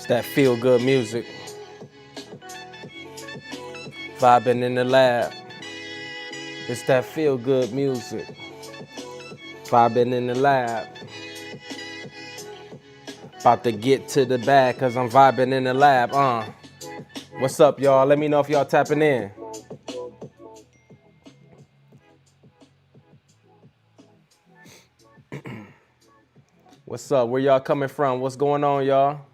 It's that feel good music. Vibing in the lab. It's that feel good music. Vibing in the lab. About to get to the bag cause I'm vibing in the lab. What's up, y'all? Let me know if y'all tapping in. What's up? Where y'all coming from? What's going on, y'all?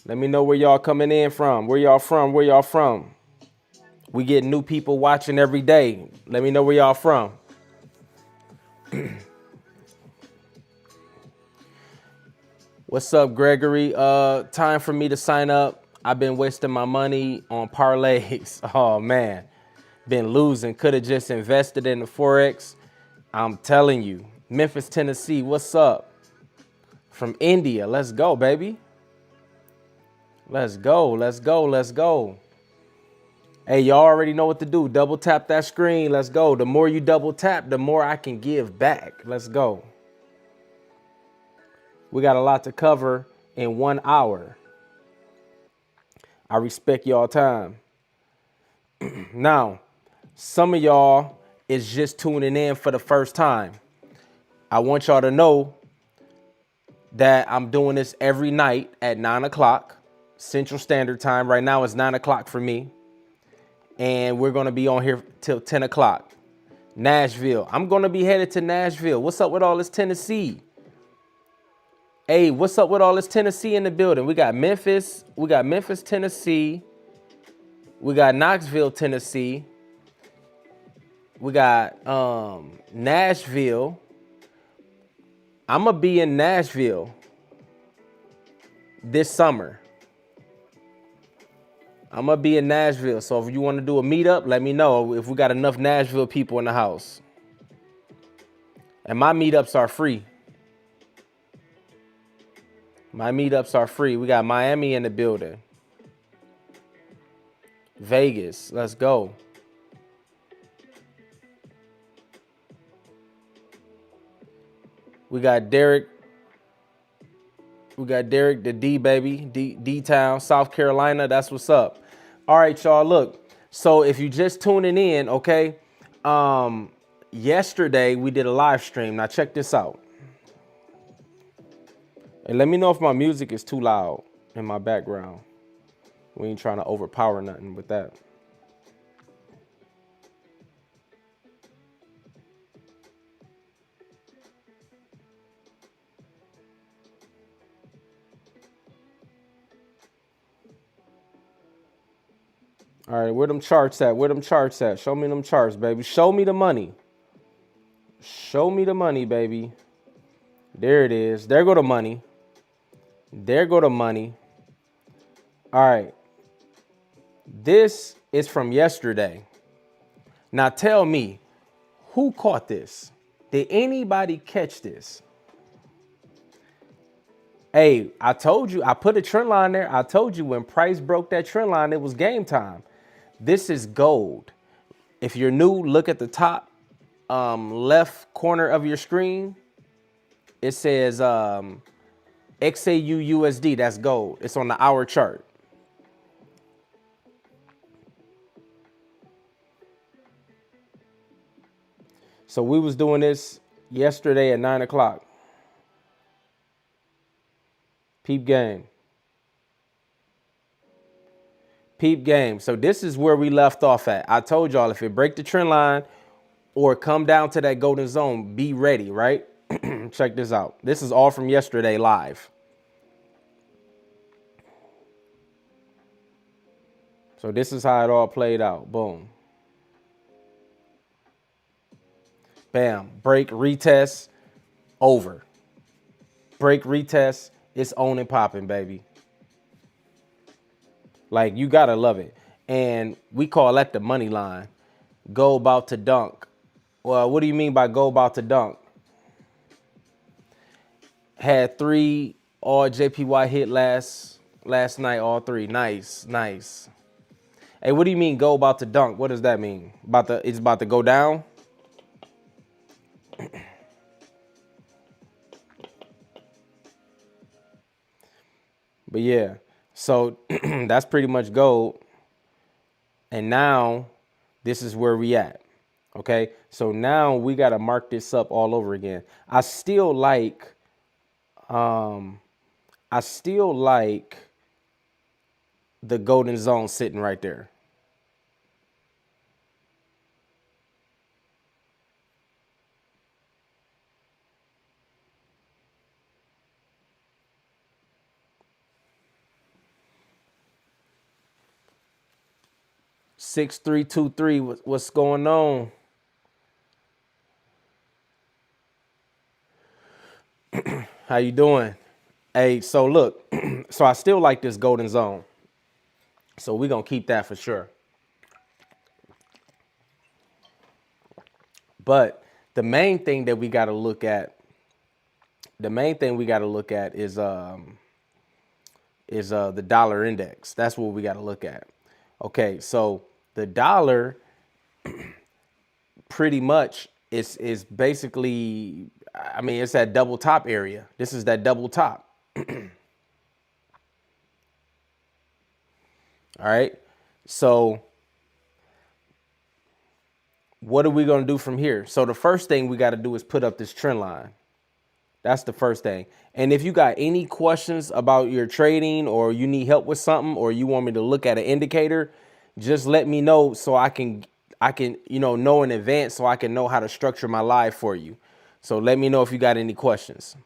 Let me know where y'all coming in from. Where y'all from? Where y'all from? We get new people watching every day. Let me know where y'all from. What's up, Gregory? Time for me to sign up. I've been wasting my money on parlays. Oh man, been losing. Could have just invested in the Forex. I'm telling you. Memphis, Tennessee, what's up? From India, let's go, baby. Let's go, let's go, let's go. Hey, y'all already know what to do. Double tap that screen, let's go. The more you double tap, the more I can give back. Let's go. We got a lot to cover in 1 hour. I respect y'all time. Now, some of y'all is just tuning in for the first time. I want y'all to know that I'm doing this every night at 9 o'clock Central Standard Time. Right now it's 9 o'clock for me. And we're going to be on here till 10 o'clock. Nashville. I'm going to be headed to Nashville. What's up with all this Tennessee? Hey, what's up with all this Tennessee in the building? We got Memphis. We got Memphis, Tennessee. We got Knoxville, Tennessee. We got Nashville. I'm going to be in Nashville this summer. I'm going to be in Nashville. So if you want to do a meetup, let me know if we got enough Nashville people in the house. And my meetups are free. My meetups are free. We got Miami in the building. Vegas. Let's go. We got Derek. We got Derek, the D, baby. D-Town, South Carolina. That's what's up. All right, y'all, look. So if you just tuning in, okay, yesterday we did a live stream. Now check this out. And let me know if my music is too loud in my background. We ain't trying to overpower nothing with that. All right, where them charts at? Where them charts at? Show me them charts, baby. Show me the money. Show me the money, baby. There it is. There go the money. There go the money. All right. This is from yesterday. Now tell me, who caught this? Did anybody catch this? Hey, I told you, I put a trend line there. I told you when price broke that trend line, it was game time. This is gold. If you're new, look at the top left corner of your screen. It says XAUUSD, that's gold. It's on the hour chart. So we was doing this yesterday at 9 o'clock. Peep game. Peep game. So this is where we left off at. I told y'all if it break the trend line or come down to that golden zone, be ready, right? Check this out. This is all from yesterday live. So this is how it all played out. Boom. Bam. Break, retest, over. Break, retest, it's on and popping, baby. Like, you gotta love it. And we call that the money line. Go about to dunk. Well, what do you mean by go about to dunk? Had 3 all JPY hit last night, all 3. Nice, nice. Hey, what do you mean go about to dunk? What does that mean? It's about to go down? But yeah, so that's pretty much gold. And now this is where we at. Okay, so now we got to mark this up all over again. I still like the golden zone sitting right there. Six three two three. What's going on? How you doing? Hey, so look, so I still like this golden zone. So we're gonna keep that for sure. But the main thing that we gotta look at, is the dollar index. That's what we gotta look at. Okay, so the dollar pretty much is basically, I mean, it's that double top area. This is that double top. All right. So what are we going to do from here? So the first thing we got to do is put up this trend line. That's the first thing. And if you got any questions about your trading, or you need help with something, or you want me to look at an indicator, just let me know so I can know in advance, so I can know how to structure my live for you. So let me know if you got any questions.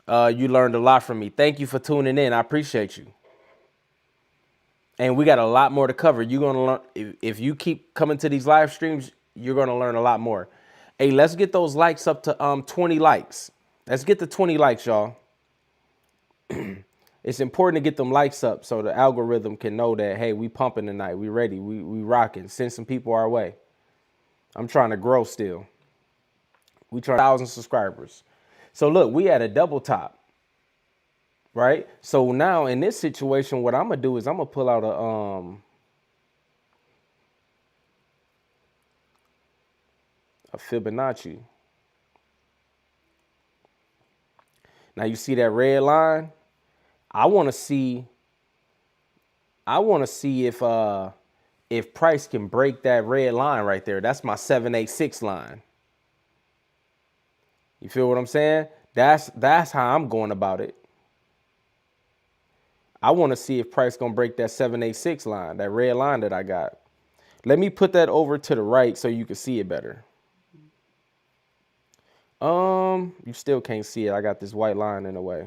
You learned a lot from me. Thank you for tuning in. I appreciate you. And we got a lot more to cover. You're going to learn, if you keep coming to these live streams, you're going to learn a lot more. Hey, let's get those likes up to 20 likes. Let's get to 20 likes, y'all. It's important to get them likes up so the algorithm can know that, hey, we pumping tonight. We ready. We rocking. Send some people our way. I'm trying to grow still. We try 1,000 subscribers. So look, we at a double top. Right. So now in this situation, what I'm going to do is I'm going to pull out a Fibonacci. Now you see that red line? I want to see if price can break that red line right there. That's my 786 line. You feel what I'm saying? That's how I'm going about it. I want to see if price gonna break that 786 line, that red line that I got. Let me put that over to the right so you can see it better. You still can't see it. I got this white line in the way.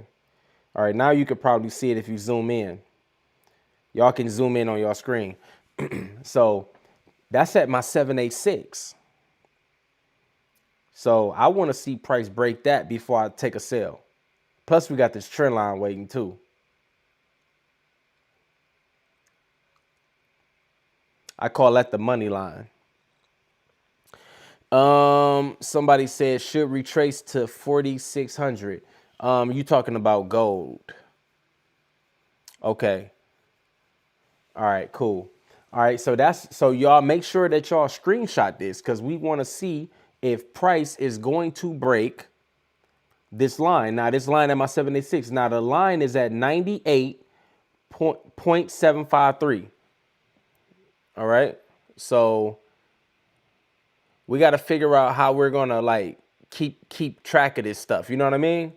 All right, now you could probably see it if you zoom in. Y'all can zoom in on your screen. So that's at my 786. So I want to see price break that before I take a sell. Plus we got this trend line waiting too. I call that the money line. Somebody said should retrace to 4,600. You talking about gold? Okay. All right, cool. All right, so y'all make sure that y'all screenshot this, because we want to see if price is going to break this line. Now this line at my 786. Now the line is at 98.753. All right. So we got to figure out how we're going to like keep track of this stuff. You know what I mean?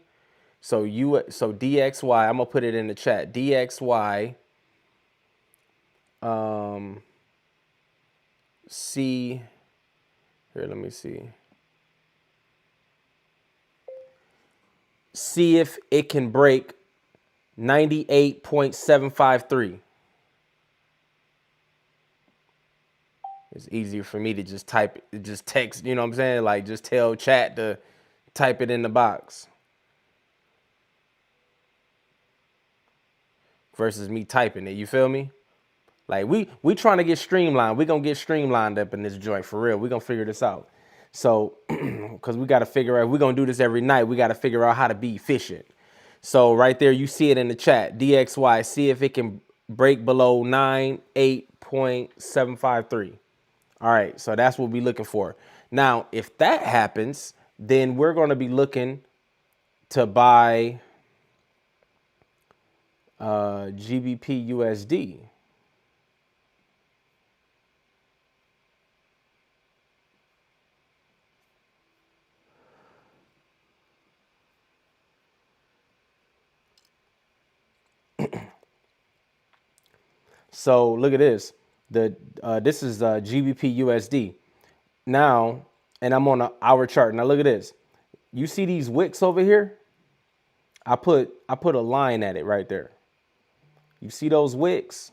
So DXY, I'm going to put it in the chat. DXY see here, let me see if it can break 98.753. It's easier for me to just type it, just text, you know what I'm saying? Like just tell chat to type it in the box versus me typing it. You feel me? Like we trying to get streamlined. We gonna get streamlined up in this joint for real. We gonna figure this out. So, cause we gotta figure out, we're gonna do this every night. We gotta figure out how to be efficient. So right there, you see it in the chat, DXY, see if it can break below 98.753. All right, so that's what we're looking for. Now, if that happens, then we're going to be looking to buy GBPUSD. So look at this. This is GBPUSD. Now, and I'm on an hour chart. Now look at this. You see these wicks over here? I put a line at it right there. You see those wicks?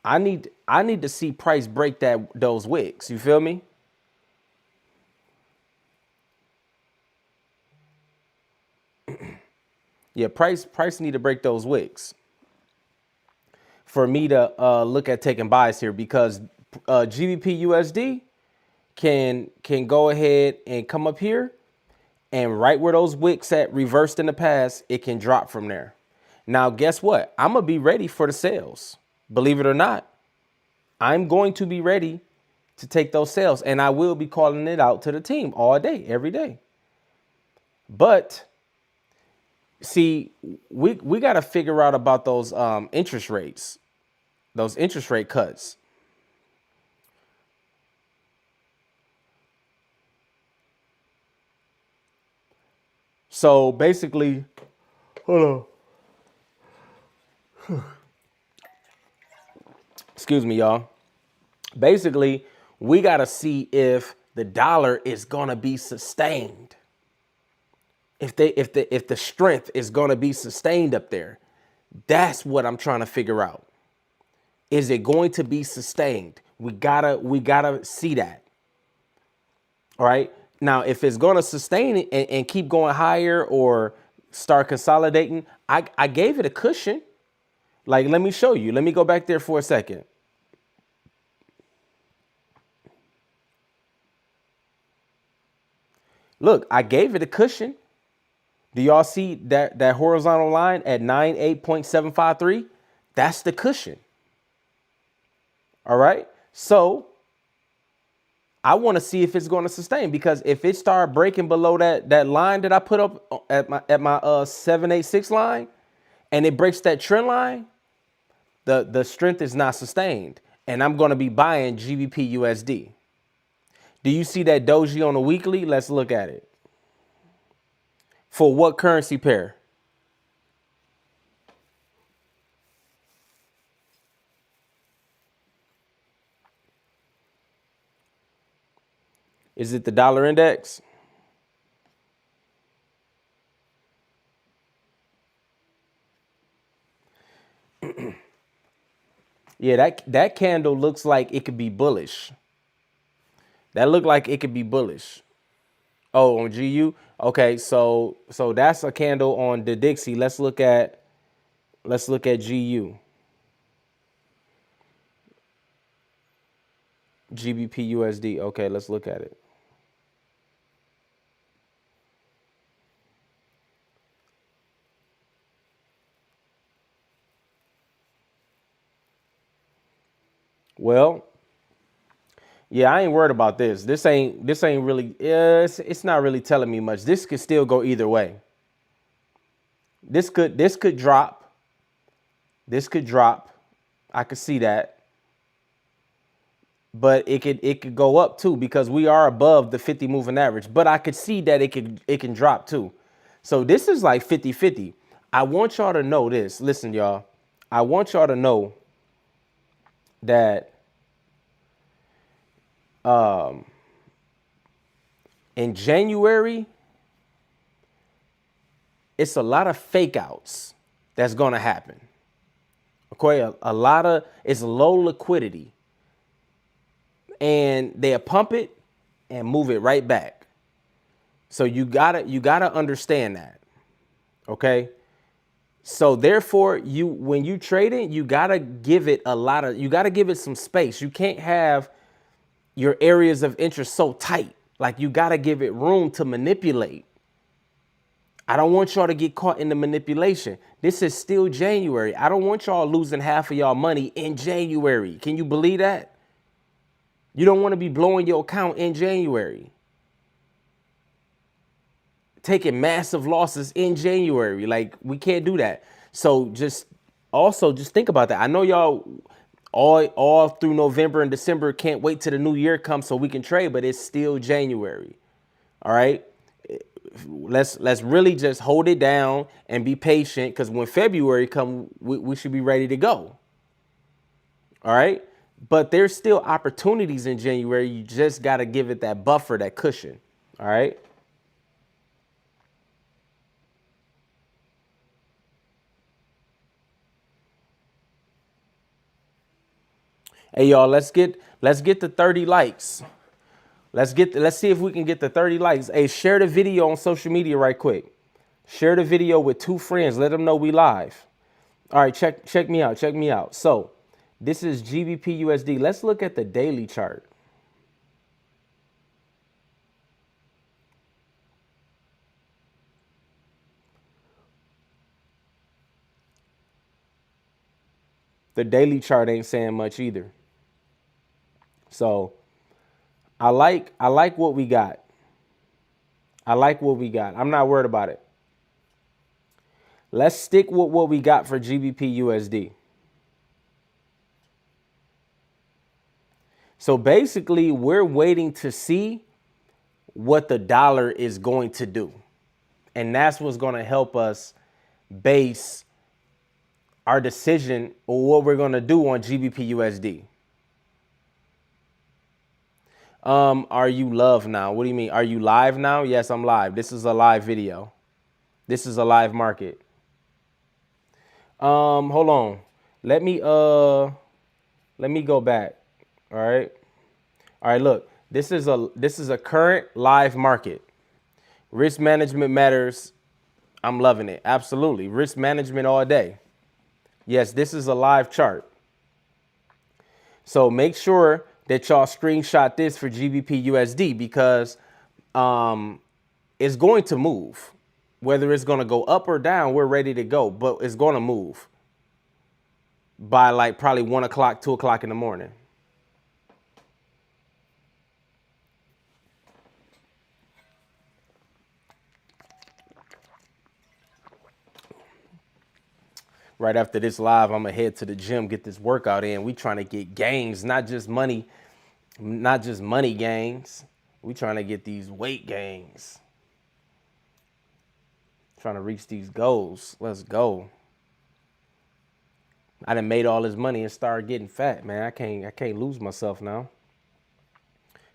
I need to see price break those wicks. You feel me? Yeah, price need to break those wicks for me to look at taking buys here, because GBPUSD can go ahead and come up here, and right where those wicks at reversed in the past, it can drop from there. Now, guess what? I'm gonna be ready for the sales. Believe it or not, I'm going to be ready to take those sales, and I will be calling it out to the team all day, every day. But see, we got to figure out about those interest rates, those interest rate cuts. So basically, hold on. Excuse me, y'all. Basically, we got to see if the dollar is going to be sustained. If the strength is going to be sustained up there. That's what I'm trying to figure out. Is it going to be sustained? We gotta see that. All right. Now, if it's going to sustain it and keep going higher or start consolidating, I gave it a cushion. Like, let me show you. Let me go back there for a second. Look, I gave it a cushion. Do y'all see that horizontal line at 98.753? That's the cushion. All right. So I want to see if it's going to sustain, because if it start breaking below that line that I put up at my 786 line, and it breaks that trend line, the strength is not sustained, and I'm going to be buying GBPUSD. Do you see that doji on the weekly? Let's look at it. For what currency pair? Is it the dollar index? Yeah, that candle looks like it could be bullish. That looked like it could be bullish. Oh, on GU? Okay, so that's a candle on the Dixie. Let's look at GU. GBPUSD. Okay, let's look at it. Well, yeah, I ain't worried about this. This ain't really, it's not really telling me much. This could still go either way. This could drop. This could drop. I could see that. But it could go up too, because we are above the 50 moving average. But I could see that it can drop too. So this is like 50-50. I want y'all to know this. Listen, y'all. I want y'all to know that in January, it's a lot of fake outs that's going to happen. Okay, a lot of, it's low liquidity, and they'll pump it and move it right back. So you gotta understand that. Okay. So therefore, when you trade it, you gotta give it you gotta give it some space. You can't have your areas of interest so tight. Like, you gotta give it room to manipulate. I don't want y'all to get caught in the manipulation. This is still January. I don't want y'all losing half of y'all money in January. Can you believe that? You don't want to be blowing your account in January. taking massive losses in January. Like, we can't do that. So just think about that. I know y'all all through November and December can't wait till the new year comes so we can trade, but it's still January. All right. Let's really just hold it down and be patient, because when February comes, we should be ready to go. All right. But there's still opportunities in January. You just got to give it that buffer, that cushion. All right. Hey, y'all, let's get the 30 likes. Let's see if we can get the 30 likes. Hey, share the video on social media right quick. Share the video with 2 friends. Let them know we live. All right, check me out. Check me out. So this is GBPUSD. Let's look at the daily chart. The daily chart ain't saying much either. So I like what we got. I like what we got. I'm not worried about it. Let's stick with what we got for GBPUSD. So basically, we're waiting to see what the dollar is going to do. And that's what's going to help us base our decision on what we're going to do on GBPUSD. Are you live now? What do you mean? Are you live now? Yes, I'm live. This is a live video. This is a live market. Hold on. Let me go back. All right. All right, look. This is a current live market. Risk management matters. I'm loving it. Absolutely. Risk management all day. Yes, this is a live chart. So make sure that y'all screenshot this for GBPUSD, because it's going to move. Whether it's going to go up or down, we're ready to go, but it's going to move by like probably 1 o'clock, 2 o'clock in the morning. Right after this live, I'm gonna head to the gym, get this workout in. We trying to get gains, not just money gains. We trying to get these weight gains. Trying to reach these goals. Let's go. I done made all this money and started getting fat, man. I can't lose myself now.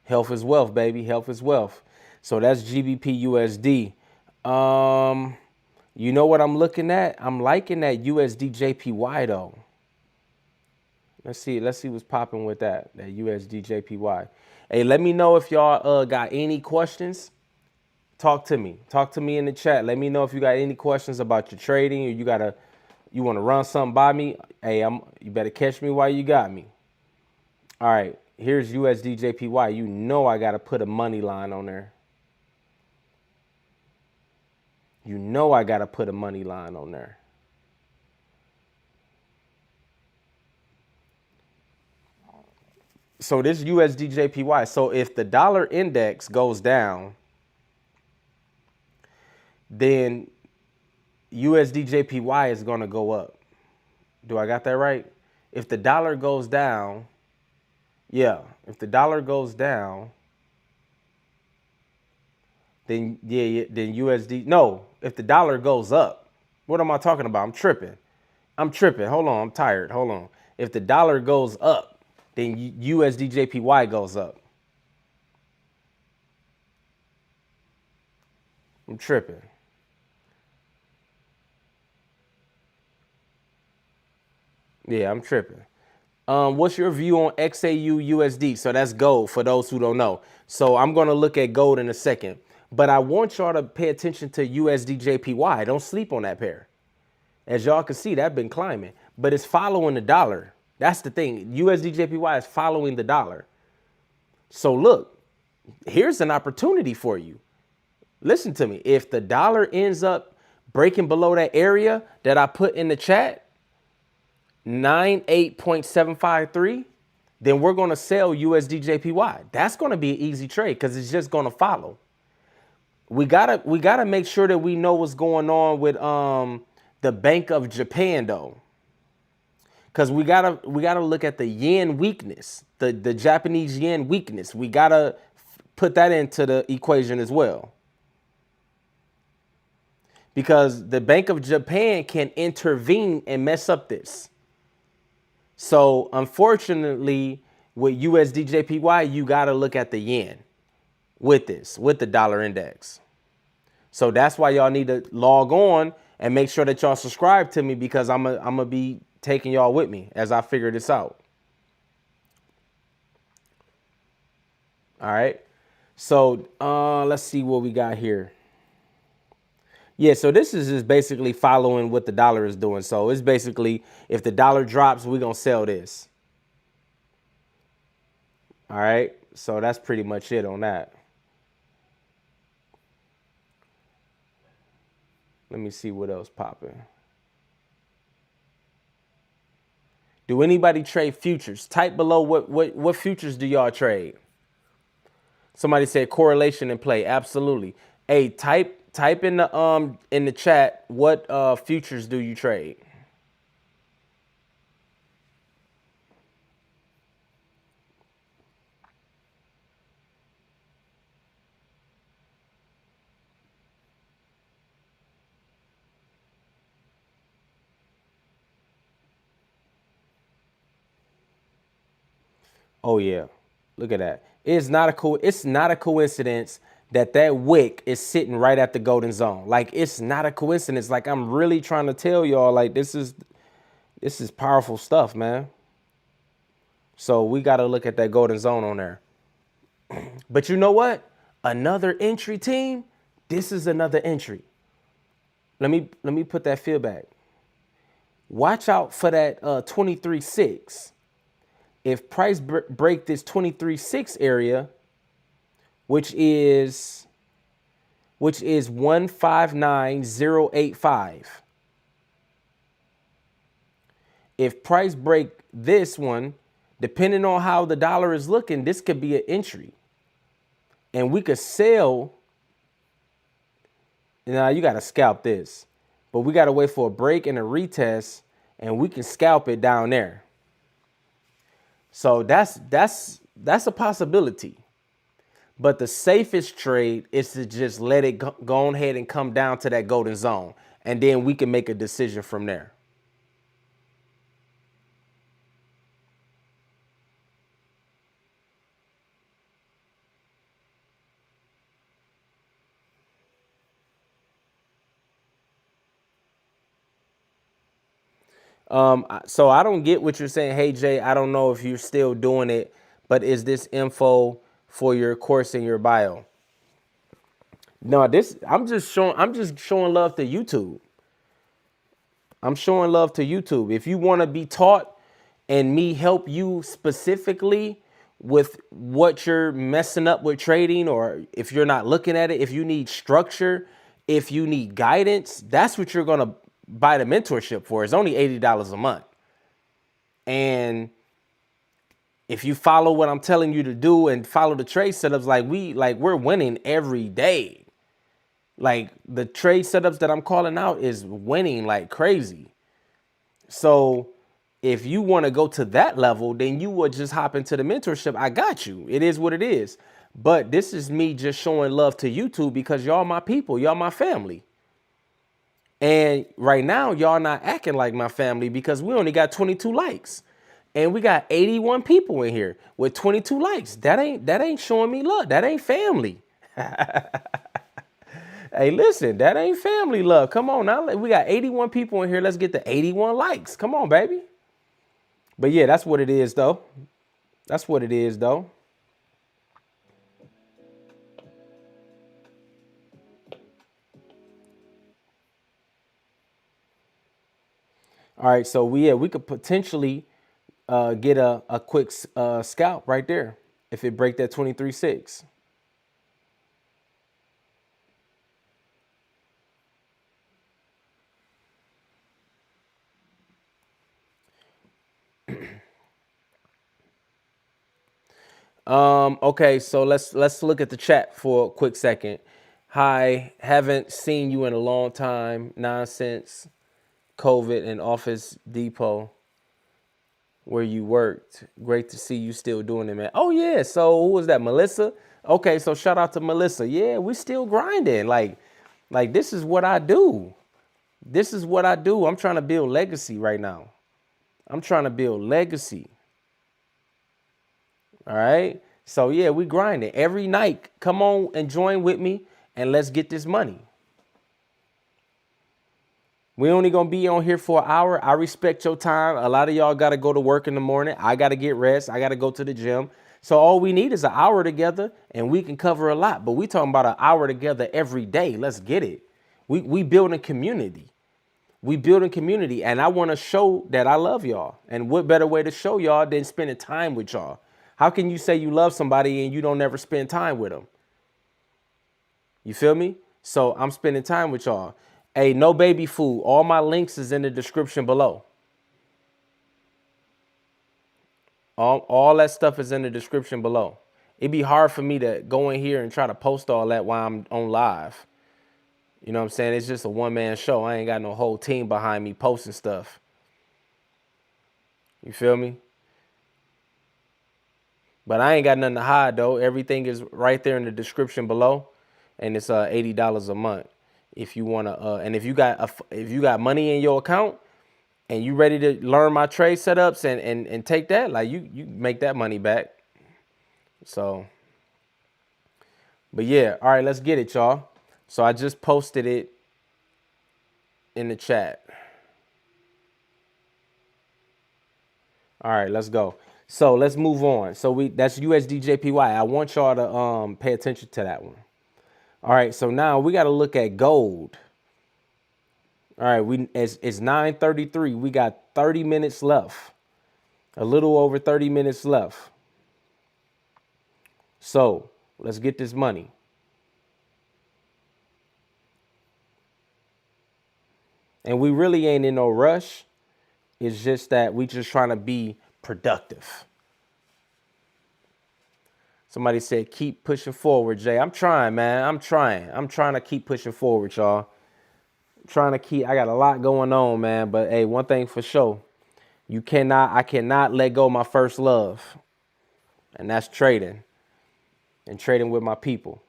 Health is wealth, baby. Health is wealth. So that's GBPUSD. You know what I'm looking at? I'm liking that USDJPY though. Let's see what's popping with that USDJPY. Hey, let me know if y'all got any questions. Talk to me. Talk to me in the chat. Let me know if you got any questions about your trading, or you want to run something by me. Hey, you better catch me while you got me. All right, here's USDJPY. You know I got to put a money line on there. You know I got to put a money line on there. So this USDJPY. So if the dollar index goes down, then USDJPY is going to go up. Do I got that right? If the dollar goes down, yeah, if the dollar goes down, then then USD, no, if the dollar goes up, what am I talking about? I'm tripping. Hold on, I'm tired. Hold on. If the dollar goes up, then USDJPY goes up. I'm tripping. Yeah, I'm tripping. What's your view on XAU USD? So that's gold for those who don't know. So I'm going to look at gold in a second. But I want y'all to pay attention to USDJPY. Don't sleep on that pair. As y'all can see, that's been climbing. But it's following the dollar. That's the thing. USDJPY is following the dollar. So look, here's an opportunity for you. Listen to me. If the dollar ends up breaking below that area that I put in the chat, 98.753, then we're going to sell USDJPY. That's going to be an easy trade because it's just going to follow. we gotta make sure that we know what's going on with the Bank of Japan though. Because we gotta look at the yen weakness, the Japanese yen weakness. We gotta put that into the equation as well. Because the Bank of Japan can intervene and mess up this. So unfortunately, with USDJPY, you gotta look at the yen with this, with the dollar index. So that's why y'all need to log on and make sure that y'all subscribe to me, because I'm gonna be taking y'all with me as I figure this out. All right. So let's see what we got here. Yeah, so this is just basically following what the dollar is doing. So it's basically, if the dollar drops, we're gonna sell this. All right. So that's pretty much it on that. Let me see what else popping. Do anybody trade futures? Type below what futures do y'all trade? Somebody said correlation and play. Absolutely. Hey, type in the chat what futures do you trade? Oh yeah, look at that. It's not a coincidence that that wick is sitting right at the golden zone. Like, it's not a coincidence. Like, I'm really trying to tell y'all, like, this is powerful stuff, man. So we got to look at that golden zone on there. But you know what? Another entry, team. This is another entry. Let me put that feedback. Watch out for that 23.6. If price break this 23.6 area, which is 159085. If price break this one, depending on how the dollar is looking, this could be an entry. And we could sell. Now you got to scalp this, but we got to wait for a break and a retest, and we can scalp it down there. So that's a possibility. But the safest trade is to just let it go ahead and come down to that golden zone, and then we can make a decision from there. So I don't get what you're saying. Hey Jay, I don't know if you're still doing it, but is this info for your course in your bio? No, I'm just showing love to YouTube. I'm showing love to YouTube. If you want to be taught and me help you specifically with what you're messing up with trading, or if you're not looking at it, if you need structure, if you need guidance, that's what you're going to buy the mentorship for. It's only $80 a month. And if you follow what I'm telling you to do and follow the trade setups, we're winning every day. Like, the trade setups that I'm calling out is winning like crazy. So if you want to go to that level, then you would just hop into the mentorship. I got you. It is what it is. But this is me just showing love to YouTube, because y'all my people, y'all my family. And right now, y'all not acting like my family, because we only got 22 likes. And we got 81 people in here with 22 likes. That ain't showing me love. That ain't family. Hey, listen, that ain't family love. Come on now. We got 81 people in here. Let's get to 81 likes. Come on, baby. But yeah, that's what it is, though. That's what it is, though. All right, so we could potentially get a quick scalp right there if it break that 23.6. Okay, so let's look at the chat for a quick second. Hi, haven't seen you in a long time. Nonsense, COVID and Office Depot where you worked. Great to see you still doing it, man. Oh yeah, so who was that, Melissa? Okay, so shout out to Melissa. Yeah, we still grinding. Like this is what I do. This is what I do. I'm trying to build legacy right now. I'm trying to build legacy. All right. So yeah, we grinding every night. Come on and join with me and let's get this money. We only gonna be on here for an hour. I respect your time. A lot of y'all gotta go to work in the morning. I gotta get rest. I gotta go to the gym. So all we need is an hour together and we can cover a lot. But we talking about an hour together every day. Let's get it. We building community. We building community. And I want to show that I love y'all. And what better way to show y'all than spending time with y'all? How can you say you love somebody and you don't ever spend time with them? You feel me? So I'm spending time with y'all. Hey, no baby food. All my links is in the description below. All that stuff is in the description below. It'd be hard for me to go in here and try to post all that while I'm on live. You know what I'm saying? It's just a one-man show. I ain't got no whole team behind me posting stuff. You feel me? But I ain't got nothing to hide, though. Everything is right there in the description below. And it's $80 a month. If you want to, and if you got money in your account and you ready to learn my trade setups and take that, like you make that money back. So, but yeah, all right, let's get it, y'all. So I just posted it in the chat. All right, let's go. So let's move on. So that's USDJPY. I want y'all to pay attention to that one. All right, so now we got to look at gold. All right, it's 9:33. We got 30 minutes left. A little over 30 minutes left. So let's get this money. And we really ain't in no rush. It's just that we just trying to be productive. Somebody said, keep pushing forward, Jay. I'm trying, man. I'm trying to keep pushing forward, y'all. I got a lot going on, man. But hey, one thing for sure, I cannot let go of my first love. And that's trading. And trading with my people.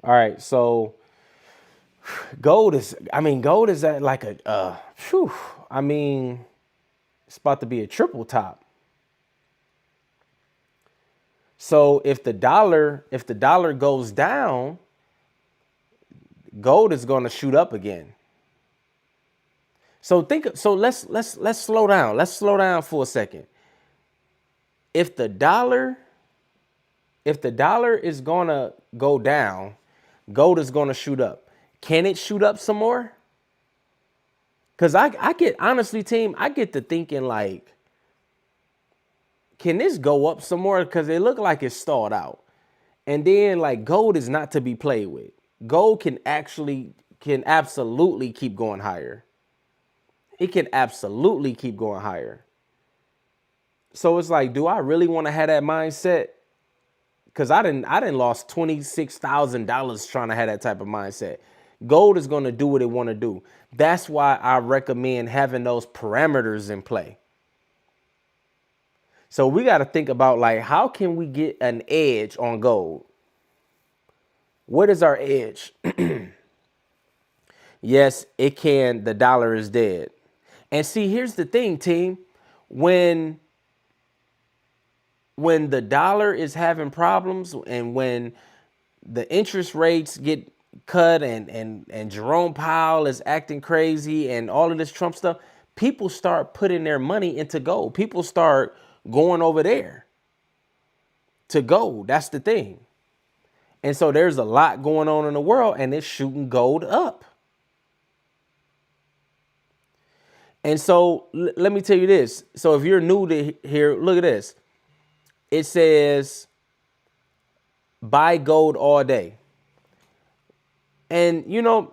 All right, so gold is at like a, it's about to be a triple top. So if the dollar goes down, gold is going to shoot up again. So let's slow down. Let's slow down for a second. If the dollar is going to go down, gold is going to shoot up. Can it shoot up some more? Because I get, honestly, team, I get to thinking like, can this go up some more? Because it looked like it's stalled out. And then like gold is not to be played with. Gold can absolutely keep going higher. It can absolutely keep going higher. So it's like, do I really want to have that mindset? Because I didn't lost $26,000 trying to have that type of mindset. Gold is going to do what it want to do. That's why I recommend having those parameters in play. So we got to think about like, how can we get an edge on gold? What is our edge? Yes, it can. The dollar is dead. And see, here's the thing, team. When the dollar is having problems and when the interest rates get cut and Jerome Powell is acting crazy and all of this Trump stuff, people start putting their money into gold. People start going over there to gold. That's the thing. And so there's a lot going on in the world and it's shooting gold up. And so let me tell you this. So if you're new to here, look at this. It says buy gold all day. And you know,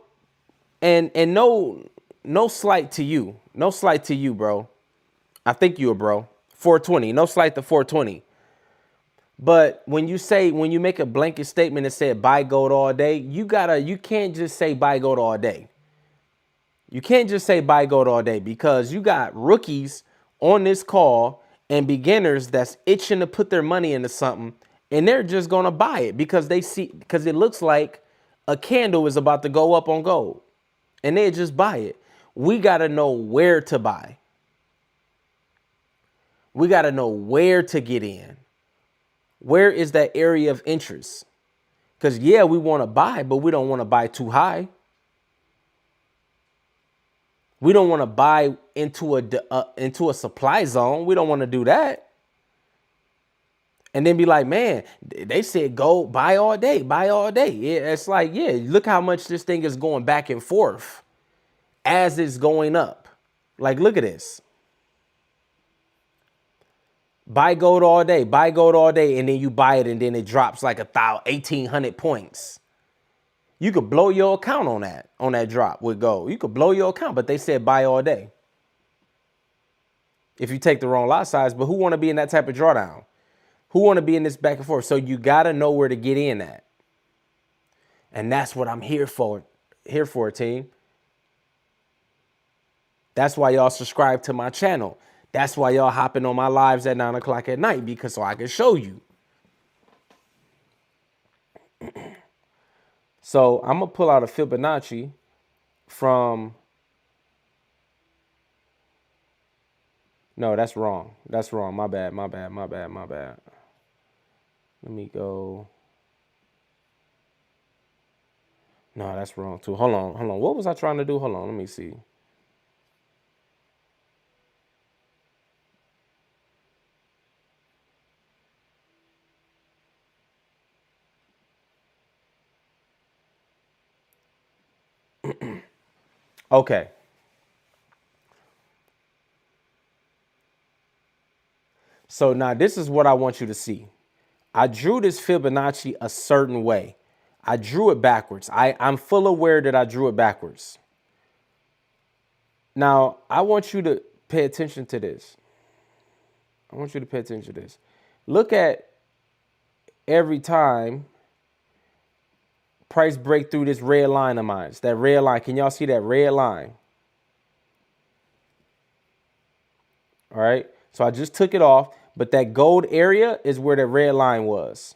and no slight to you. No slight to you, bro. I think you a bro. 420. No slight to 420. But when you make a blanket statement and say buy gold all day, you can't just say buy gold all day. You can't just say buy gold all day, because you got rookies on this call and beginners that's itching to put their money into something, and they're just going to buy it because because it looks like a candle is about to go up on gold, and they just buy it. We got to know where to buy. We got to know where to get in. Where is that area of interest? Because, yeah, we want to buy, but we don't want to buy too high. We don't want to buy into a supply zone. We don't want to do that. And then be like, man, they said go buy all day, buy all day. Yeah, it's like, yeah, look how much this thing is going back and forth as it's going up. Like, look at this. Buy gold all day, and then you buy it, and then it drops like 1,800 points. You could blow your account on that drop with gold. You could blow your account, but they said buy all day. If you take the wrong lot size, but who want to be in that type of drawdown? Who want to be in this back and forth? So you got to know where to get in at. And that's what I'm here for, team. That's why y'all subscribe to my channel. That's why y'all hopping on my lives at 9 o'clock at night, because so I can show you. So I'm going to pull out a Fibonacci from, no, that's wrong. That's wrong. My bad. Let me go. No, that's wrong too. Hold on. What was I trying to do? Hold on. Let me see. Okay. So now this is what I want you to see. I drew this Fibonacci a certain way. I drew it backwards. I'm full aware that I drew it backwards. Now, I want you to pay attention to this. Look at every time price break through this red line of mine. That red line. Can y'all see that red line? All right. So I just took it off, but that gold area is where the red line was.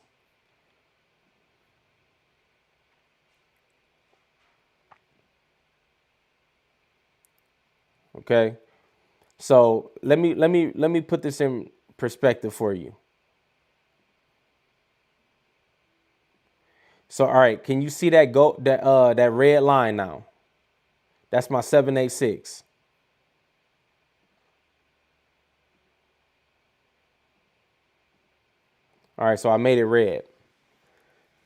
Okay. So let me put this in perspective for you. So, all right, can you see that that red line now? That's my 786. All right, so I made it red.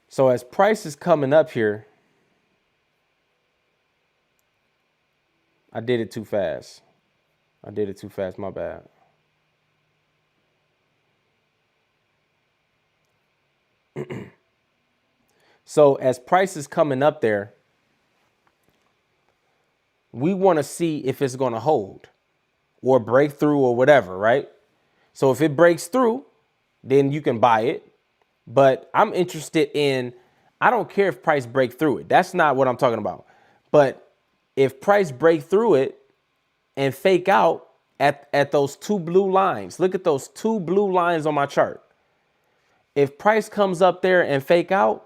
So as price is coming up here, I did it too fast. My bad. So as price is coming up there, we want to see if it's going to hold or break through or whatever, right? So if it breaks through, then you can buy it. But I'm interested in, I don't care if price break through it. That's not what I'm talking about. But if price break through it and fake out at those two blue lines, look at those two blue lines on my chart. If price comes up there and fake out,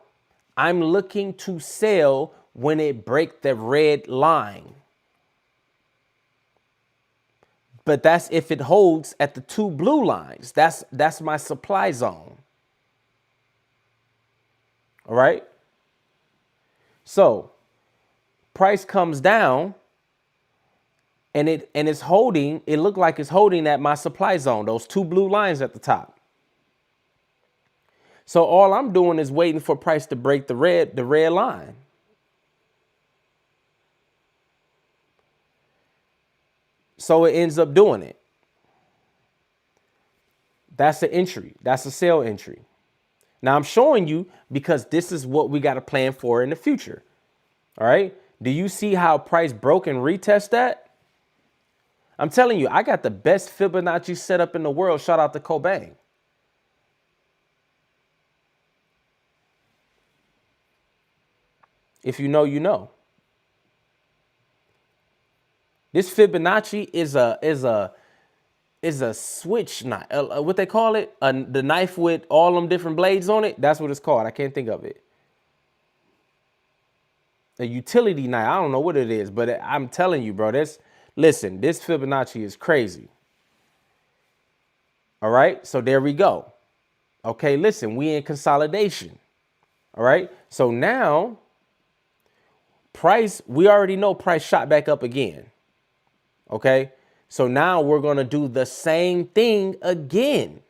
I'm looking to sell when it breaks the red line. But that's if it holds at the two blue lines. That's my supply zone. All right. So price comes down and it's holding. It looked like it's holding at my supply zone, those two blue lines at the top. So all I'm doing is waiting for price to break the red line. So it ends up doing it. That's an entry. That's a sell entry. Now I'm showing you because this is what we got to plan for in the future. All right. Do you see how price broke and retest that? I'm telling you, I got the best Fibonacci setup in the world. Shout out to Cobain. If you know, you know. This Fibonacci is a switch knife. What they call it? The knife with all them different blades on it. That's what it's called. I can't think of it. A utility knife. I don't know what it is, but I'm telling you, bro. Listen, this Fibonacci is crazy. All right. So there we go. Okay. Listen, we in consolidation. All right. So now price, we already know price shot back up again. Okay. So now we're going to do the same thing again.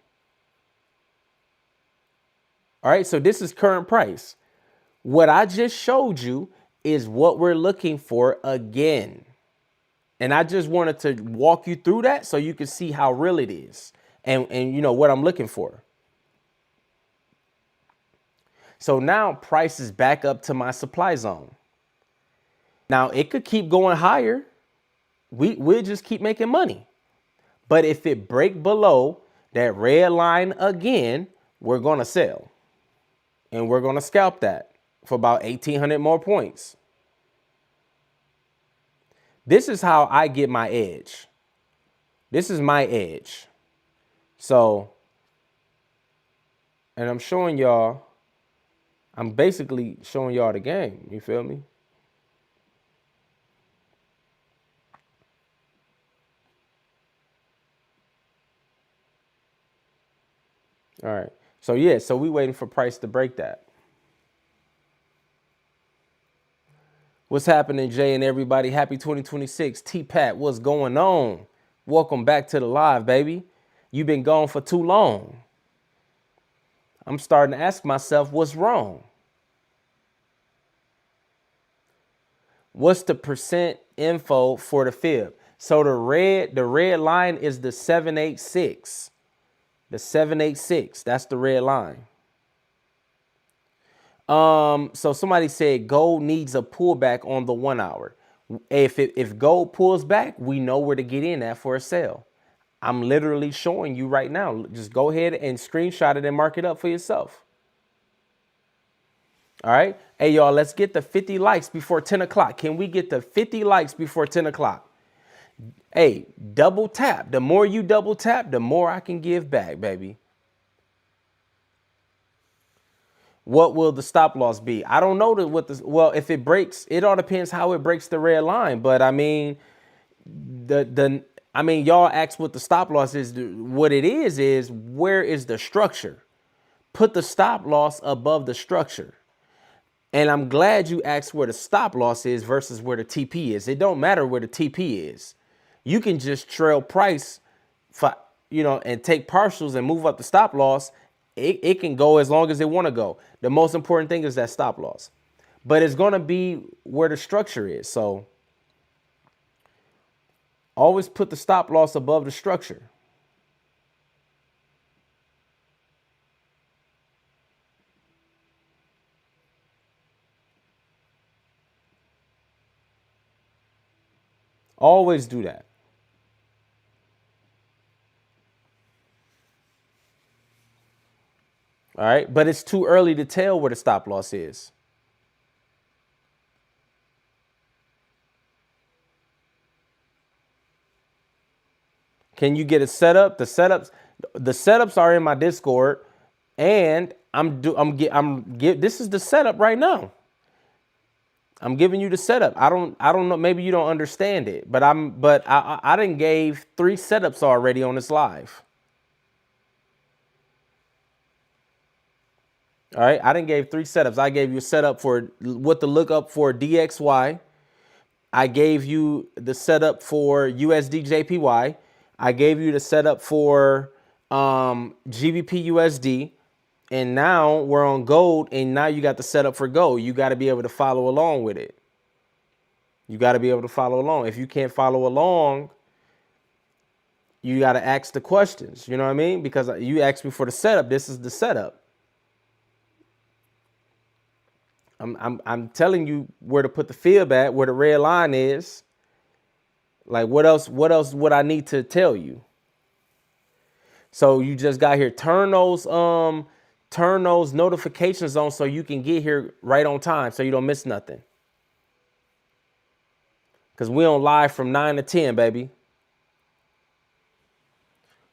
All right. So this is current price. What I just showed you is what we're looking for again. And I just wanted to walk you through that so you can see how real it is and you know what I'm looking for. So now price is back up to my supply zone. Now it could keep going higher. We'll just keep making money. But if it break below that red line again, we're going to sell. And we're going to scalp that for about 1,800 more points. This is how I get my edge. This is my edge. So, and I'm showing y'all, I'm basically showing y'all the game. You feel me? All right. So yeah, so we waiting for price to break that. What's happening, Jay and everybody? Happy 2026. T-Pat, what's going on? Welcome back to the live, baby. You've been gone for too long. I'm starting to ask myself, what's wrong? What's the percent info for the fib? So the red line is the 786. The 786, that's the red line. So somebody said gold needs a pullback on the 1 hour. If gold pulls back, we know where to get in at for a sale. I'm literally showing you right now. Just go ahead and screenshot it and mark it up for yourself. All right. Hey, y'all, let's get the 50 likes before 10 o'clock. Can we get the 50 likes before 10 o'clock? Hey, double tap. The more you double tap, the more I can give back, baby. What will the stop loss be? I don't know well, if it breaks, it all depends how it breaks the red line. But I mean, y'all ask what the stop loss is. What it is where is the structure? Put the stop loss above the structure. And I'm glad you asked where the stop loss is versus where the TP is. It don't matter where the TP is. You can just trail price for, and take partials and move up the stop loss. It can go as long as it want to go. The most important thing is that stop loss. But it's going to be where the structure is. So always put the stop loss above the structure. Always do that. All right. But it's too early to tell where the stop loss is. Can you get a setup? The setups are in my Discord, and this is the setup right now. I'm giving you the setup. I don't know. Maybe you don't understand it, but I done gave 3 setups already on this live. All right. I done gave 3 setups. I gave you a setup for what to look up for DXY. I gave you the setup for USDJPY. I gave you the setup for GBPUSD. And now we're on gold, and now you got the setup for gold. You got to be able to follow along with it. You got to be able to follow along. If you can't follow along, you got to ask the questions. You know what I mean? Because you asked me for the setup. This is the setup. I'm telling you where to put the fib at, where the red line is. Like, what else would I need to tell you? So you just got here. Turn turn those notifications on so you can get here right on time so you don't miss nothing. Because we on live from 9 to 10, baby.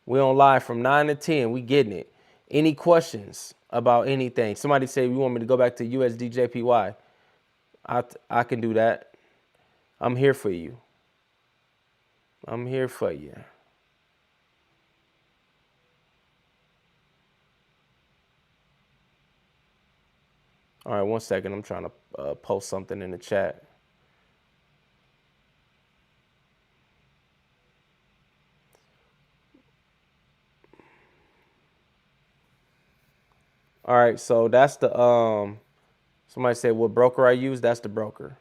We on live from 9 to 10. We getting it. Any questions about anything? Somebody say we want me to go back to USDJPY. I can do that. I'm here for you. I'm here for you. All right, 1 second. I'm trying to post something in the chat. All right, so that's the somebody said what broker I use. That's the broker,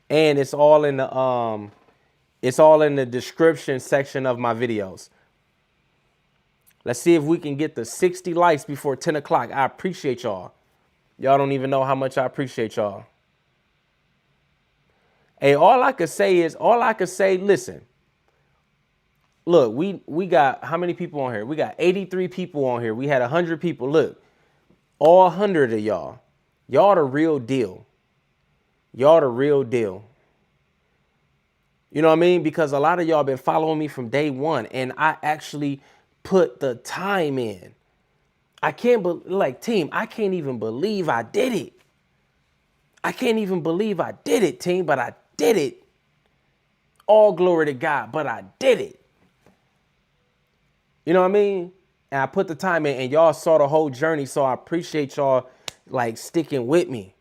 and it's all in the description section of my videos. Let's see if we can get the 60 likes before 10 o'clock. I appreciate y'all. Y'all don't even know how much I appreciate y'all. Hey, all I could say, listen. Look, we got how many people on here? We got 83 people on here. We had 100 people. Look, all 100 of y'all. Y'all the real deal. Y'all the real deal. You know what I mean? Because a lot of y'all been following me from day one, and I actually put the time in. I can't team, I can't even believe I did it. I can't even believe I did it, team, but I did it. All glory to God, but I did it. You know what I mean? And I put the time in, and y'all saw the whole journey, so I appreciate y'all like sticking with me.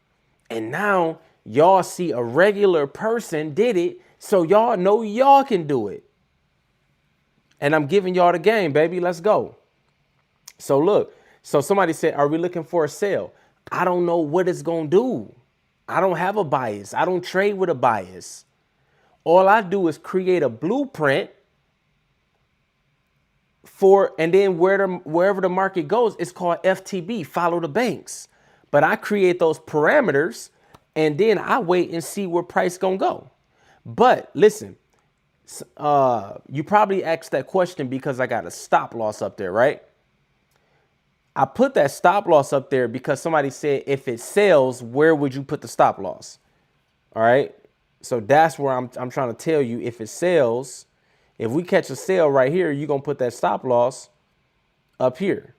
And now y'all see a regular person did it, so y'all know y'all can do it. And I'm giving y'all the game, baby. Let's go. So look, so somebody said, are we looking for a sale? I don't know what it's going to do. I don't have a bias. I don't trade with a bias. All I do is create a blueprint and then wherever the market goes, it's called FTB, follow the banks. But I create those parameters and then I wait and see where price going to go. But listen, you probably asked that question because I got a stop loss up there, right? I put that stop loss up there because somebody said, if it sells, where would you put the stop loss? All right. So that's where I'm trying to tell you, if it sells, if we catch a sale right here, you're going to put that stop loss up here.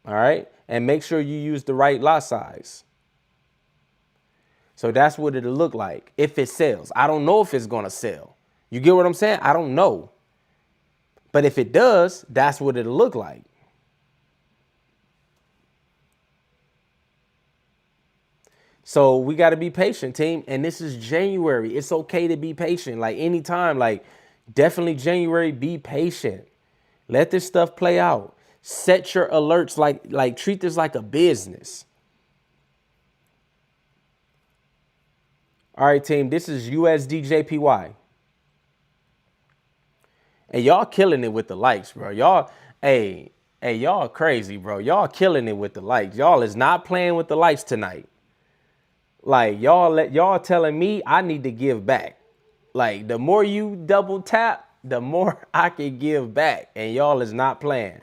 All right. And make sure you use the right lot size. So that's what it'll look like if it sells. I don't know if it's going to sell. You get what I'm saying? I don't know. But if it does, that's what it'll look like. So we got to be patient, team. And this is January. It's okay to be patient. Like anytime, like definitely January, be patient. Let this stuff play out. Set your alerts, like treat this like a business. All right, team, this is USDJPY. And y'all killing it with the likes, bro. Y'all, hey, y'all crazy, bro. Y'all killing it with the likes. Y'all is not playing with the likes tonight. Like y'all telling me I need to give back. Like the more you double tap, the more I can give back. And y'all is not playing.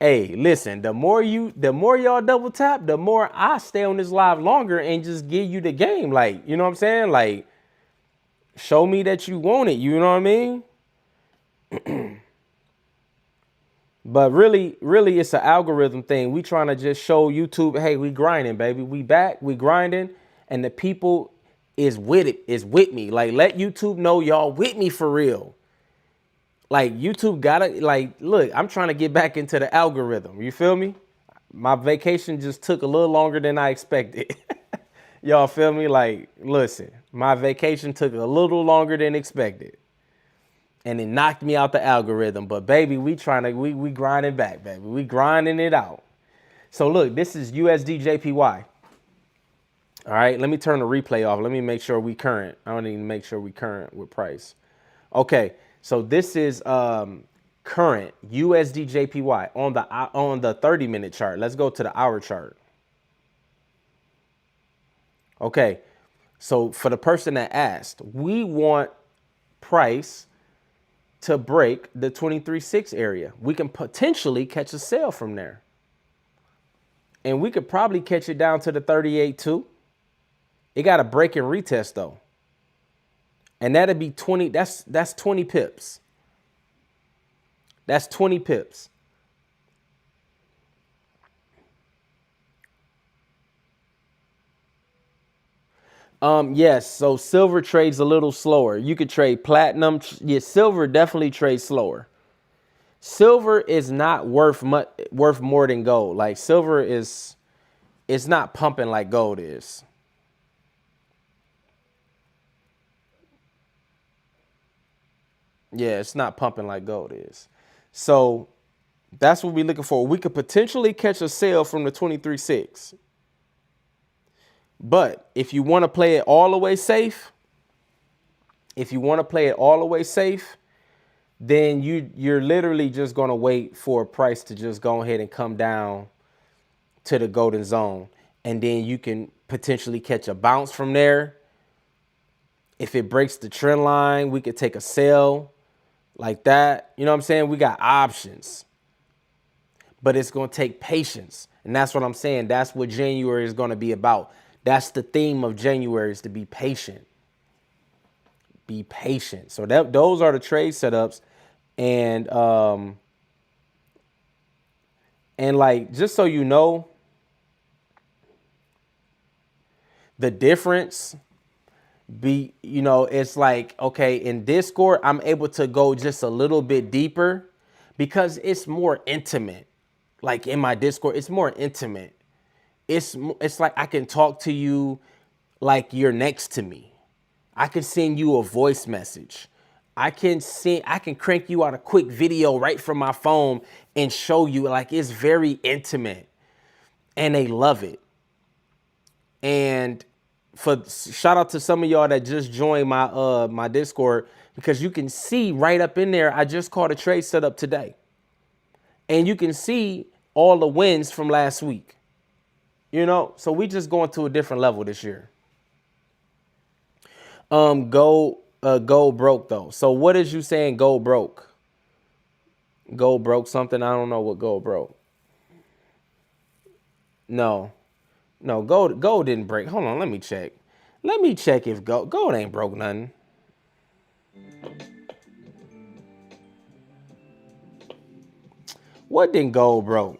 Hey, listen, the more y'all double tap, the more I stay on this live longer and just give you the game. Like, you know what I'm saying? Like, show me that you want it. You know what I mean? But really, it's an algorithm thing. We trying to just show YouTube, hey, we grinding, baby. We back, we grinding, and the people is with it, is with me. Like, let YouTube know y'all with me for real. Like, YouTube gotta, like, look, I'm trying to get back into the algorithm. You feel me? My vacation just took a little longer than I expected. Y'all feel me? Like, listen, my vacation took a little longer than expected. And it knocked me out the algorithm. But baby, we grinding back, baby. We grinding it out. So look, this is USDJPY. All right, let me turn the replay off. Let me make sure we current. I don't even make sure we current with price. Okay, so this is current USDJPY on the 30-minute chart. Let's go to the hour chart. Okay, so for the person that asked, we want price to break the 23.6 area. We can potentially catch a sell from there. And we could probably catch it down to the 38.2. It got a break and retest though. And that'd be 20, that's 20 pips. That's 20 pips. Yes, so silver trades a little slower. You could trade platinum. Yeah, silver definitely trades slower. Silver is not worth more than gold. Like silver is, it's not pumping like gold is. Yeah, it's not pumping like gold is. So that's what we're looking for. We could potentially catch a sale from the 23.6. But if you want to play it all the way safe, then you're literally just going to wait for a price to just go ahead and come down to the golden zone. And then you can potentially catch a bounce from there. If it breaks the trend line, we could take a sell like that. You know what I'm saying? We got options. But it's going to take patience. And that's what I'm saying. That's what January is going to be about. That's the theme of January, is to be patient. Be patient. So those are the trade setups. And like, just so you know, the difference it's like, okay, in Discord, I'm able to go just a little bit deeper because it's more intimate. Like in my Discord, it's more intimate. It's like I can talk to you like you're next to me. I can send you a voice message. I can crank you out a quick video right from my phone and show you. Like, it's very intimate and they love it. And shout out to some of y'all that just joined my my Discord, because you can see right up in there, I just caught a trade setup today. And you can see all the wins from last week. So we just going to a different level this year. Gold broke though. So what is you saying gold broke? Gold broke something? I don't know what gold broke. No, gold didn't break. Hold on, let me check. Let me check if gold ain't broke nothing. What didn't gold broke?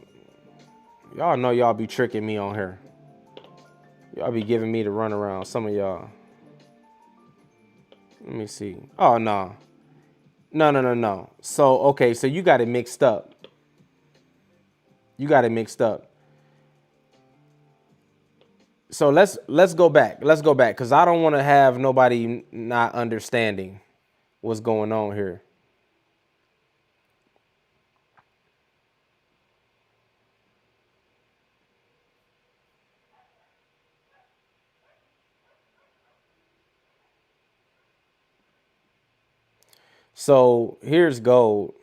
Y'all know y'all be tricking me on here. Y'all be giving me the runaround, some of y'all. Let me see. Oh, no. No. So, okay, so you got it mixed up. So let's go back. Because I don't want to have nobody not understanding what's going on here. So here's gold.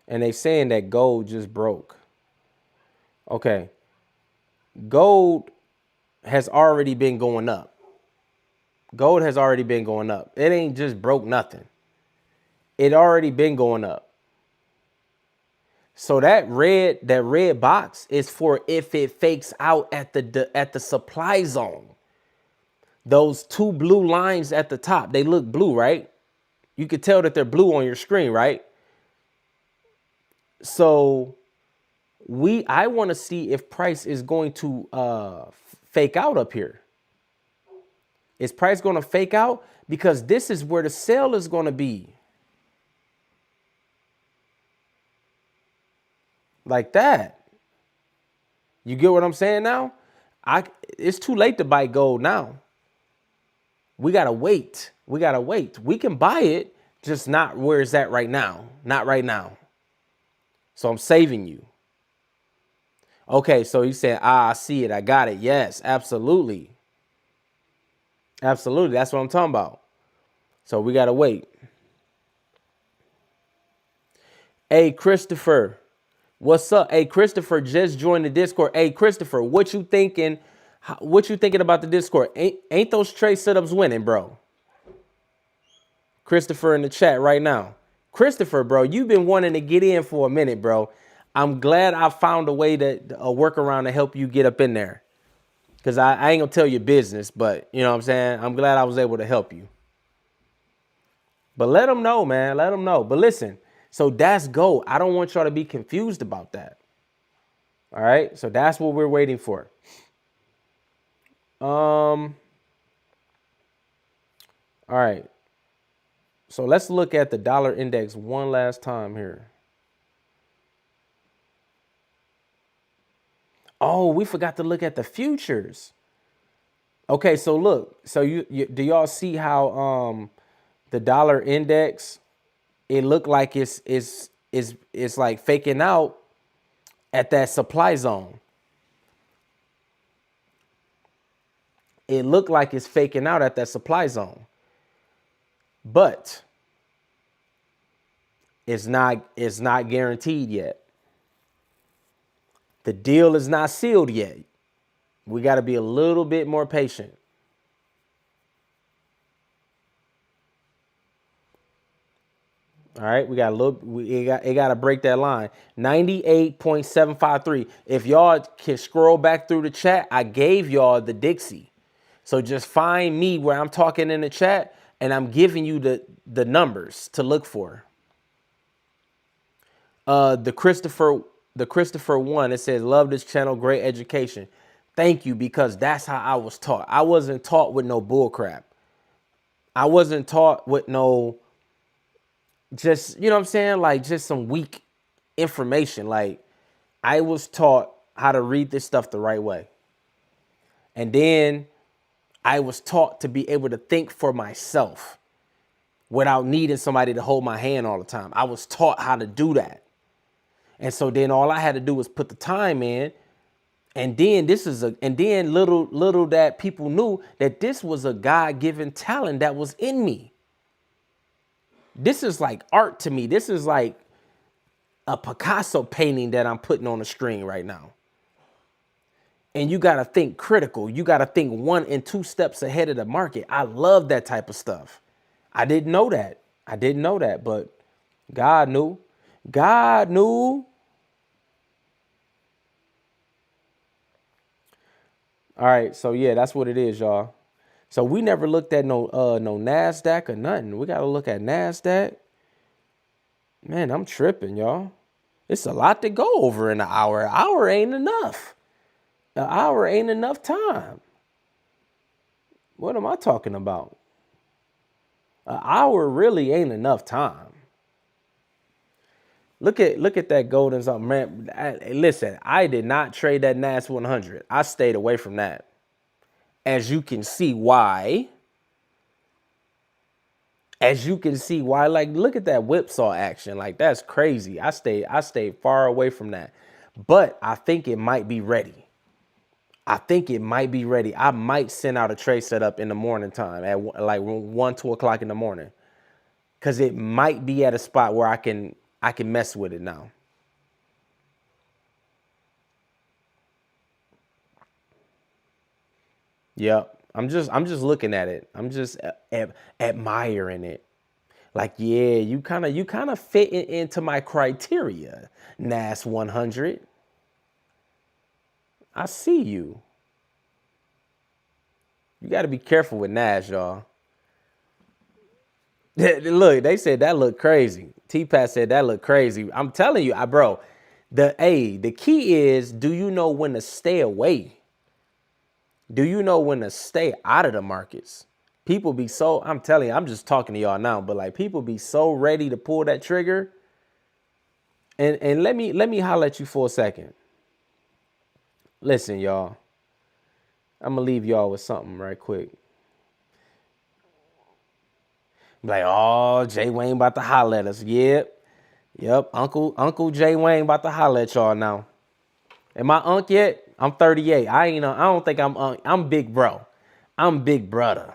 And they saying that gold just broke. Okay. Gold has already been going up. It ain't just broke nothing. It already been going up. So that red box is for if it fakes out at the supply zone. Those two blue lines at the top, they look blue, right? You could tell that they're blue on your screen, right? So I want to see if price is going to fake out up here. Is price going to fake out? Because this is where the sell is going to be. Like that. You get what I'm saying now? It's too late to buy gold now. We got to wait. We can buy it, just not where it's at right now. Not right now. So I'm saving you. Okay, so you said, I see it. I got it. Yes, absolutely. Absolutely. That's what I'm talking about. So we got to wait. Hey, Christopher. What's up? Hey, Christopher just joined the Discord. Hey, Christopher, what you thinking? What you thinking about the Discord? Ain't those trade setups winning, bro? Christopher in the chat right now. Christopher, bro, you've been wanting to get in for a minute, bro. I'm glad I found a way a workaround to help you get up in there. Because I ain't going to tell your business, but you know what I'm saying? I'm glad I was able to help you. But let them know, man. Let them know. But listen, so that's gold. I don't want y'all to be confused about that. All right. So that's what we're waiting for. All right. So let's look at the dollar index one last time here. Oh, we forgot to look at the futures. Okay, so look. So you do y'all see how the dollar index, it looked like it's like faking out at that supply zone. It looked like it's faking out at that supply zone. But it's not guaranteed yet. The deal is not sealed yet. We got to be a little bit more patient. All right, we got a little. It got to break that line. 98.753. If y'all can scroll back through the chat, I gave y'all the Dixie. So just find me where I'm talking in the chat, and I'm giving you the numbers to look for. The Christopher one, it says, love this channel, great education. Thank you, because that's how I was taught. I wasn't taught with no bull crap. I wasn't taught with no, just, you know what I'm saying? Like just some weak information. Like I was taught how to read this stuff the right way. And then I was taught to be able to think for myself without needing somebody to hold my hand all the time. I was taught how to do that. And so then all I had to do was put the time in. And then little that people knew that this was a God-given talent that was in me. This is like art to me. This is like a Picasso painting that I'm putting on the screen right now. And you got to think critical. You got to think 1 and 2 steps ahead of the market. I love that type of stuff. I didn't know that. But God knew. God knew. All right, so yeah, that's what it is, y'all. So we never looked at no NASDAQ or nothing. We got to look at NASDAQ. Man, I'm tripping, y'all. It's a lot to go over in an hour. An hour ain't enough. An hour ain't enough time. What am I talking about? An hour really ain't enough time. Look at that golden something, man. Listen, I did not trade that NASDAQ 100. I stayed away from that. As you can see why. Like, look at that whipsaw action. Like, that's crazy. I stayed far away from that. But I think it might be ready. I might send out a trade setup in the morning time at like 2 o'clock in the morning. Because it might be at a spot where I can mess with it now. Yep. I'm just looking at it. I'm just admiring it. Like, yeah, you kind of fit into my criteria, NAS 100. I see you. You got to be careful with NAS, y'all. Look, they said that looked crazy. T-Pat said that looked crazy. I'm telling you, bro, the key is, do you know when to stay away? Do you know when to stay out of the markets? People be so, I'm telling you, I'm just talking to y'all now, but like people be so ready to pull that trigger. And let me holler at you for a second. Listen, y'all. I'm gonna leave y'all with something right quick. Like, oh, Jay Wayne about to holler at us. Yep. Uncle Jay Wayne about to holler at y'all now. Am I unk yet? I'm 38. I don't think I'm unk. I'm big bro. I'm big brother.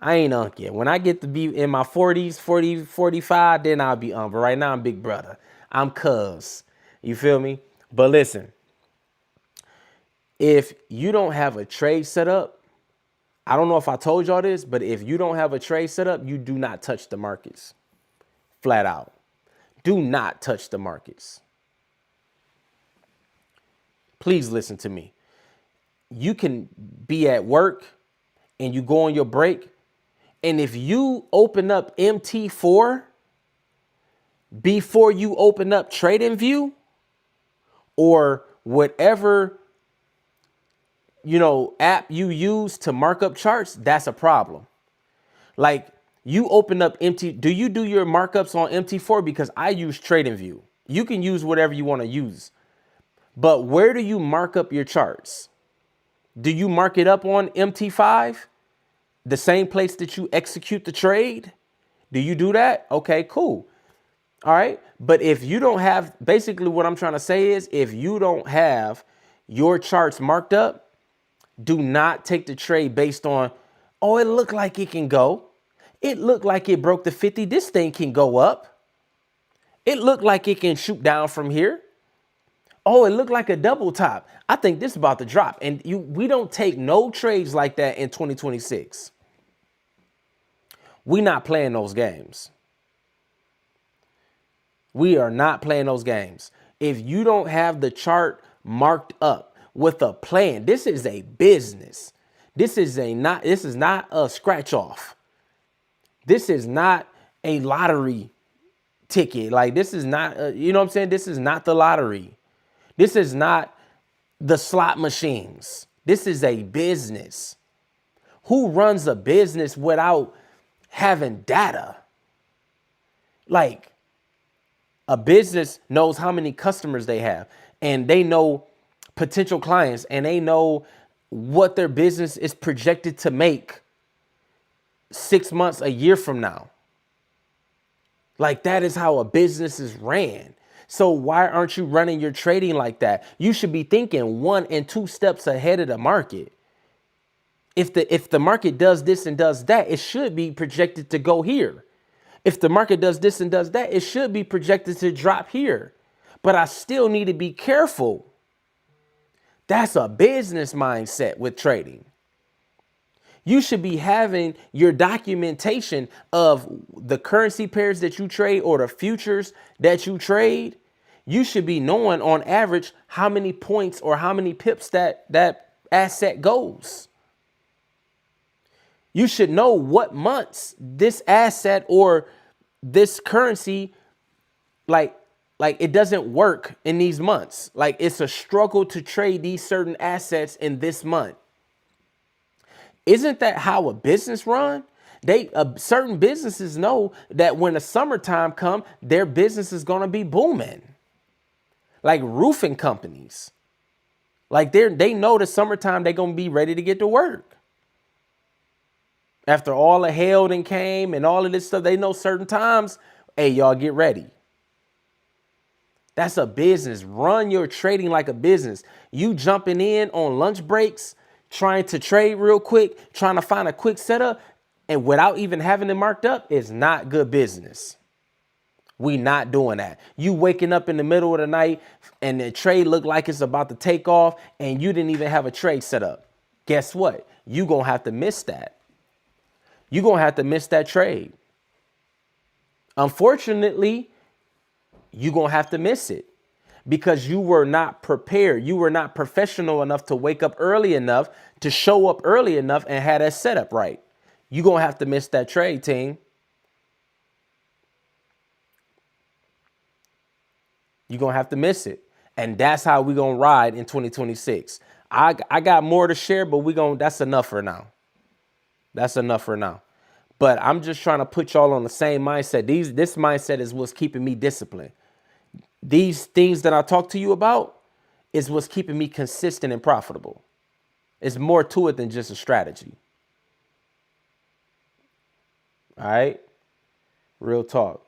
I ain't unk yet. When I get to be in my 40s, 40, 45, then I'll be unk. But right now I'm big brother. I'm cuz. You feel me? But listen, if you don't have a trade set up, I don't know if I told y'all this, but if you don't have a trade set up, you do not touch the markets. Flat out. Do not touch the markets. Please listen to me. You can be at work and you go on your break, and if you open up MT4 before you open up TradingView or whatever, you know, app you use to mark up charts, that's a problem. Like, you open up do you do your markups on MT4? Because I use TradingView. You can use whatever you want to use. But where do you mark up your charts? Do you mark it up on MT5? The same place that you execute the trade? Do you do that? Okay, cool. All right. But if you don't have, basically what I'm trying to say is, if you don't have your charts marked up, do not take the trade based on, oh, it looked like it can go. It looked like it broke the 50. This thing can go up. It looked like it can shoot down from here. Oh, it looked like a double top. I think this is about to drop. And we don't take no trades like that in 2026. We're not playing those games. We are not playing those games. If you don't have the chart marked up with a plan, this is a business. This is not a scratch off. This is not a lottery ticket. Like, this is not, you know what I'm saying? This is not the lottery. This is not the slot machines. This is a business. Who runs a business without having data? Like, a business knows how many customers they have, and they know potential clients, and they know what their business is projected to make 6 months, a year from now. Like, that is how a business is ran. So why aren't you running your trading like that? You should be thinking 1 and 2 steps ahead of the market. If the market does this and does that, it should be projected to go here. If the market does this and does that, it should be projected to drop here. But I still need to be careful. That's a business mindset with trading. You should be having your documentation of the currency pairs that you trade or the futures that you trade. You should be knowing on average how many points or how many pips that asset goes. You should know what months this asset or this currency, like it doesn't work in these months. Like, it's a struggle to trade these certain assets in this month. Isn't that how a business run? Certain businesses know that when the summertime comes, their business is going to be booming. Like roofing companies. Like, they know the summertime they're going to be ready to get to work. After all the hail that came and all of this stuff, they know certain times, hey, y'all get ready. That's a business. Run your trading like a business. You jumping in on lunch breaks, trying to trade real quick, trying to find a quick setup, and without even having it marked up is not good business. We not doing that. You waking up in the middle of the night and the trade look like it's about to take off and you didn't even have a trade set up. Guess what? You gonna have to miss that. You're going to have to miss that trade. Unfortunately, you're going to have to miss it because you were not prepared. You were not professional enough to wake up early enough, to show up early enough and have that setup right. You're going to have to miss that trade, team. You're going to have to miss it. And that's how we're going to ride in 2026. I got more to share, but that's enough for now. That's enough for now. But I'm just trying to put y'all on the same mindset. This mindset is what's keeping me disciplined. These things that I talk to you about is what's keeping me consistent and profitable. It's more to it than just a strategy. All right? Real talk.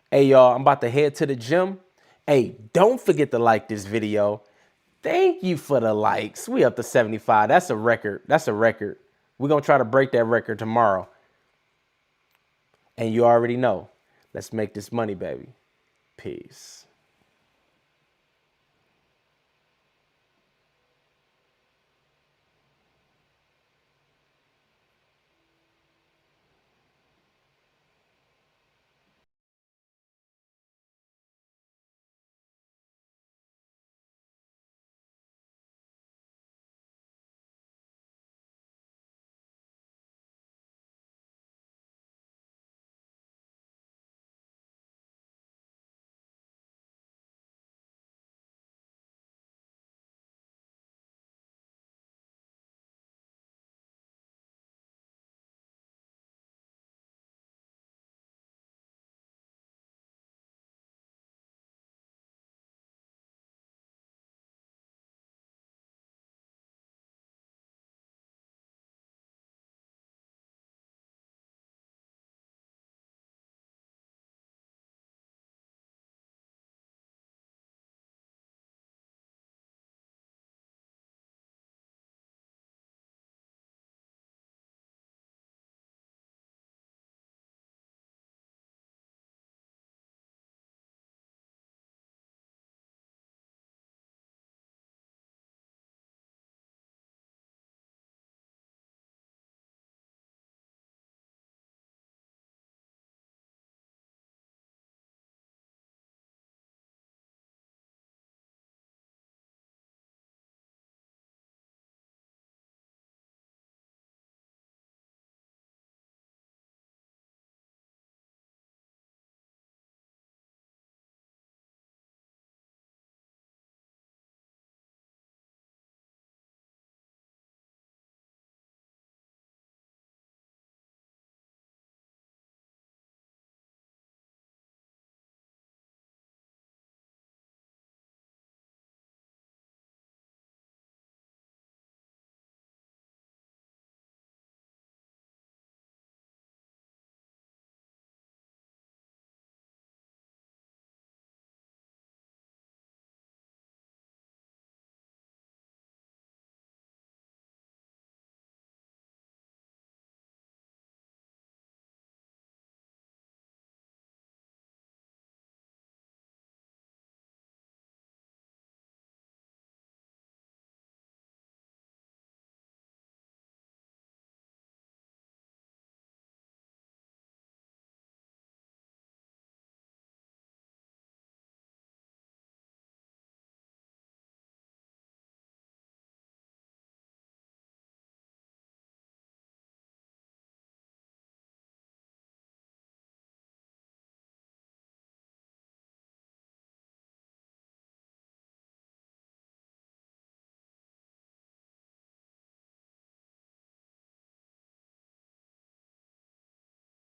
Hey, y'all, I'm about to head to the gym. Hey, don't forget to like this video. Thank you for the likes. We up to 75. That's a record. That's a record. We're going to try to break that record tomorrow. And you already know. Let's make this money, baby. Peace.